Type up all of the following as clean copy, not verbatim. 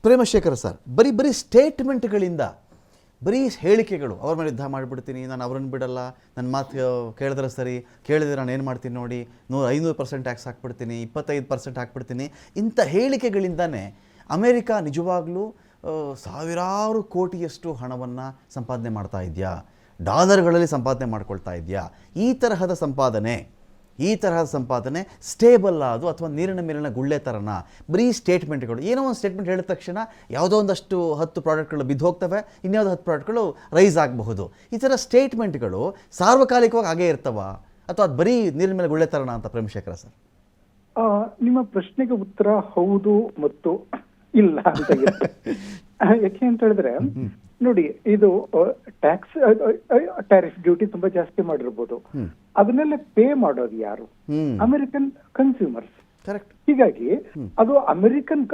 ಪ್ರೇಮಶೇಖರ್ sir, ಬರೀ ಬರೀ ಸ್ಟೇಟ್ಮೆಂಟ್ಗಳಿಂದ, ಬರೀ ಹೇಳಿಕೆಗಳು, ಅವ್ರ ಮೇಲೆ ಯುದ್ಧ ಮಾಡಿಬಿಡ್ತೀನಿ, ನಾನು ಅವ್ರನ್ನ ಬಿಡಲ್ಲ, ನನ್ನ ಮಾತು ಕೇಳಿದ್ರೆ ಸರಿ, ಕೇಳಿದ್ರೆ ನಾನು ಏನು ಮಾಡ್ತೀನಿ ನೋಡಿ, 500% ಟ್ಯಾಕ್ಸ್ ಹಾಕ್ಬಿಡ್ತೀನಿ, 25% ಹಾಕ್ಬಿಡ್ತೀನಿ, ಇಂಥ ಹೇಳಿಕೆಗಳಿಂದನೇ ಅಮೇರಿಕಾ ನಿಜವಾಗ್ಲೂ ಸಾವಿರಾರು ಕೋಟಿಯಷ್ಟು ಹಣವನ್ನು ಸಂಪಾದನೆ ಮಾಡ್ತಾ ಇದೆಯಾ, ಡಾಲರ್ಗಳಲ್ಲಿ ಸಂಪಾದನೆ ಮಾಡ್ಕೊಳ್ತಾ ಇದೆಯಾ? ಈ ತರಹದ ಸಂಪಾದನೆ ಸ್ಟೇಬಲ್ ಅದು ಅಥವಾ ನೀರಿನ ಮೇಲಿನ ಗುಳ್ಳೆ ಥರನ? ಬರೀ ಸ್ಟೇಟ್ಮೆಂಟ್ಗಳು, ಏನೋ ಒಂದು ಸ್ಟೇಟ್ಮೆಂಟ್ ಹೇಳಿದ ತಕ್ಷಣ ಯಾವುದೋ ಒಂದಷ್ಟು 10 ಪ್ರಾಡಕ್ಟ್ಗಳು ಬಿದ್ದು ಹೋಗ್ತವೆ, ಇನ್ಯಾವುದೋ 10 ಪ್ರಾಡಕ್ಟ್ಗಳು ರೈಸ್ ಆಗಬಹುದು. ಈ ಥರ ಸ್ಟೇಟ್ಮೆಂಟ್ಗಳು ಸಾರ್ವಕಾಲಿಕವಾಗಿ ಹಾಗೇ ಇರ್ತವ ಅಥವಾ ಅದು ಬರೀ ನೀರಿನ ಮೇಲೆ ಗುಳ್ಳೆ ಥರನ ಅಂತ ಪ್ರೇಮಶೇಖರ ಸರ್? ನಿಮ್ಮ ಪ್ರಶ್ನೆಗೆ ಉತ್ತರ ಹೌದು ಮತ್ತು ಇಲ್ಲ ಅಂತ ಇರುತ್ತೆ. ಯಾಕೆ ಅಂತ ಹೇಳಿದ್ರೆ ನೋಡಿ, ಇದು ಟ್ಯಾರಿಫ್ ಡ್ಯೂಟಿ ತುಂಬಾ ಜಾಸ್ತಿ ಮಾಡಿರ್ಬೋದು, ಅದನ್ನೆಲ್ಲ ಪೇ ಮಾಡೋದು ಯಾರು? American consumers. ಹೀಗಾಗಿ ಅದು ಅಮೆರಿಕನ್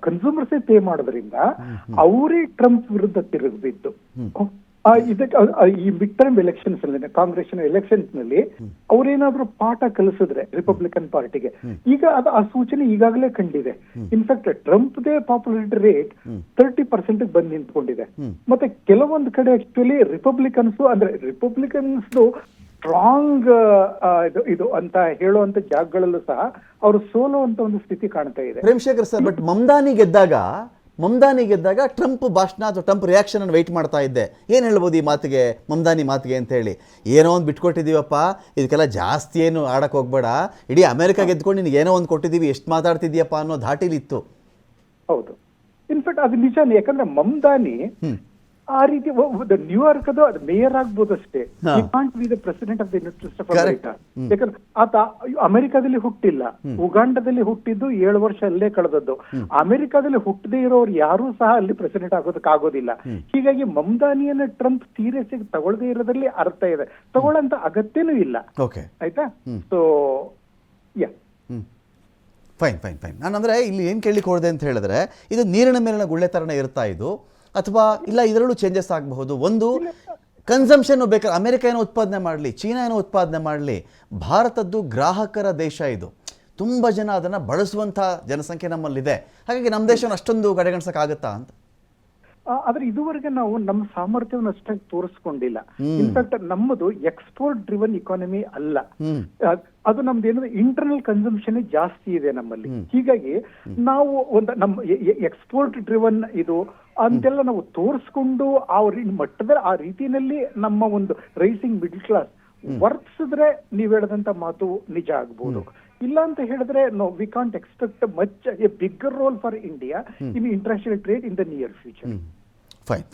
ಕನ್ಸ್ಯೂಮರ್ಸ್ ಪೇ ಮಾಡೋದ್ರಿಂದ ಅವರೇ ಟ್ರಂಪ್ ವಿರುದ್ಧ ತಿರುಗಿದ್ದು. ಈ ಮಿಡ್ ಟರ್ಮ್ ಎಲೆಕ್ಷನ್ಸ್ ಅಲ್ಲಿ, ಕಾಂಗ್ರೆಸ್ ಎಲೆಕ್ಷನ್ಸ್ ನಲ್ಲಿ ಅವ್ರೇನಾದ್ರೂ ಪಾಠ ಕಲಿಸಿದ್ರೆ ರಿಪಬ್ಲಿಕನ್ ಪಾರ್ಟಿಗೆ, ಈಗ ಅದು ಆ ಸೂಚನೆ ಈಗಾಗಲೇ ಕಂಡಿದೆ. In fact Trump they popularity rate 30% ಬಂದು ನಿಂತ್ಕೊಂಡಿದೆ. ಮತ್ತೆ ಕೆಲವೊಂದು ಕಡೆ ಆಕ್ಚುಲಿ ರಿಪಬ್ಲಿಕನ್ಸ್ ಸ್ಟ್ರಾಂಗ್ ಇದು ಅಂತ ಹೇಳುವಂತ ಜಾಗಗಳಲ್ಲೂ ಸಹ ಅವರು ಸೋಲುವಂತ ಒಂದು ಸ್ಥಿತಿ ಕಾಣ್ತಾ ಇದೆ. ಪ್ರೇಮಶೇಖರ್ ಸರ್, ಬಟ್ ಮಮ್ದಾನಿ ಗೆದ್ದಾಗ ಟ್ರಂಪ್ ಭಾಷಣ ಅಥವಾ ಟ್ರಂಪ್ ರಿಯಾಕ್ಷನ್ ಅನ್ನು ವೆಯ್ಟ್ ಮಾಡ್ತಾ ಇದ್ದೆ. ಏನು ಹೇಳ್ಬೋದು ಈ ಮಾತಿಗೆ, ಮಮ್ದಾನಿ ಮಾತಿಗೆ ಅಂತ ಹೇಳಿ? ಏನೋ ಒಂದು ಬಿಟ್ಕೊಟ್ಟಿದ್ದೀವಪ್ಪ, ಇದಕ್ಕೆಲ್ಲ ಜಾಸ್ತಿ ಏನು ಆಡಕ್ಕೆ ಹೋಗ್ಬೇಡ, ಇಡೀ ಅಮೆರಿಕ ಗೆದ್ಕೊಂಡು ನಿನಗೆ ಏನೋ ಒಂದು ಕೊಟ್ಟಿದ್ದೀವಿ, ಎಷ್ಟು ಮಾತಾಡ್ತಿದ್ಯಪ್ಪ ಅನ್ನೋ ಧಾಟಿಲಿತ್ತು. ಹೌದು, ಇನ್ಫ್ಯಾಕ್ಟ್ ಅದು ನಿಜಾನೇ. ಯಾಕಂದ್ರೆ ಮಮ್ದಾನಿ ಆ ರೀತಿ ನ್ಯೂಯಾರ್ಕ್ ಅದು ಮೇಯರ್ ಆಗ್ಬೋದು ಅಷ್ಟೇ, can't be the president of the United States of America. ಯಾಕಂದ್ರೆ ಆತ ಅಮೆರಿಕಾದಲ್ಲಿ ಹುಟ್ಟಿಲ್ಲ, ಉಗಾಂಡದಲ್ಲಿ ಹುಟ್ಟಿದ್ದು 7 ವರ್ಷ ಅಲ್ಲೇ ಕಳೆದದ್ದು. ಅಮೆರಿಕಾದಲ್ಲಿ ಹುಟ್ಟದೇ ಇರೋರು ಯಾರೂ ಸಹ ಅಲ್ಲಿ ಪ್ರೆಸಿಡೆಂಟ್ ಆಗೋದಿಲ್ಲ. ಹೀಗಾಗಿ ಮಮ್ದಾನಿಯನ್ನ ಟ್ರಂಪ್ ಸೀರಿಯಸ್ ಆಗಿ ತಗೊಳ್ಳದೇ ಇರೋದ್ರಲ್ಲಿ ಅರ್ಥ ಇದೆ, ತಗೊಳ್ಳಂತ ಅಗತ್ಯನೂ ಇಲ್ಲ. ಆಯ್ತಾ? So yeah fine. ನಾನಂದ್ರೆ ಇಲ್ಲಿ ಏನು ಕೇಳಲಿಕ್ಕೆ ಹೊರದೆ ಅಂತ ಹೇಳಿದ್ರೆ, ಇದು ನೀರಿನ ಮೇಲಿನ ಗುಳ್ಳೆ ಥರನೇ ಇರ್ತಾ ಇದು, ಅಥವಾ ಇಲ್ಲ ಇದರಲ್ಲೂ ಚೇಂಜಸ್ ಆಗಬಹುದು? ಒಂದು ಕನ್ಸಂಪ್ಷನ್ ಬೇಕಾದ್ರೆ ಅಮೆರಿಕ ಏನೋ ಉತ್ಪಾದನೆ ಮಾಡಲಿ, ಚೀನಾ ಏನೋ ಉತ್ಪಾದನೆ ಮಾಡಲಿ, ಭಾರತದ್ದು ಗ್ರಾಹಕರ ದೇಶ ಇದು, ತುಂಬ ಜನ ಅದನ್ನು ಬಳಸುವಂಥ ಜನಸಂಖ್ಯೆ ನಮ್ಮಲ್ಲಿದೆ. ಹಾಗಾಗಿ ನಮ್ಮ ದೇಶವನ್ನು ಅಷ್ಟೊಂದು ಕಡೆಗಣಿಸೋಕ್ಕಾಗತ್ತಾ ಅಂತ? ಆದ್ರೆ ಇದುವರೆಗೆ ನಾವು ನಮ್ಮ ಸಾಮರ್ಥ್ಯವನ್ನು ಅಷ್ಟಾಗಿ ತೋರಿಸ್ಕೊಂಡಿಲ್ಲ. ಇನ್ಫ್ಯಾಕ್ಟ್ ನಮ್ಮದು ಎಕ್ಸ್ಪೋರ್ಟ್ ಡ್ರಿವನ್ ಇಕಾನಮಿ ಅಲ್ಲ, ಅದು ನಮ್ದು ಏನಂದ್ರೆ ಇಂಟರ್ನಲ್ ಕನ್ಸಂಪ್ಷನ್ ಜಾಸ್ತಿ ಇದೆ ನಮ್ಮಲ್ಲಿ. ಹೀಗಾಗಿ ನಾವು ನಮ್ಮ ಎಕ್ಸ್ಪೋರ್ಟ್ ಡ್ರಿವನ್ ಇದು ಅಂತೆಲ್ಲ ನಾವು ತೋರಿಸ್ಕೊಂಡು ಮಟ್ಟದಲ್ಲಿ ಆ ರೀತಿಯಲ್ಲಿ ನಮ್ಮ ಒಂದು ರೈಸಿಂಗ್ ಮಿಡಲ್ ಕ್ಲಾಸ್ ವರ್ತಿಸಿದ್ರೆ ನೀವ್ ಹೇಳದಂತ ಮಾತು ನಿಜ ಆಗ್ಬೋದು. ಇಲ್ಲ ಅಂತ ಹೇಳಿದ್ರೆ no, we can't expect much a bigger role for India in international trade in the near future. Fine.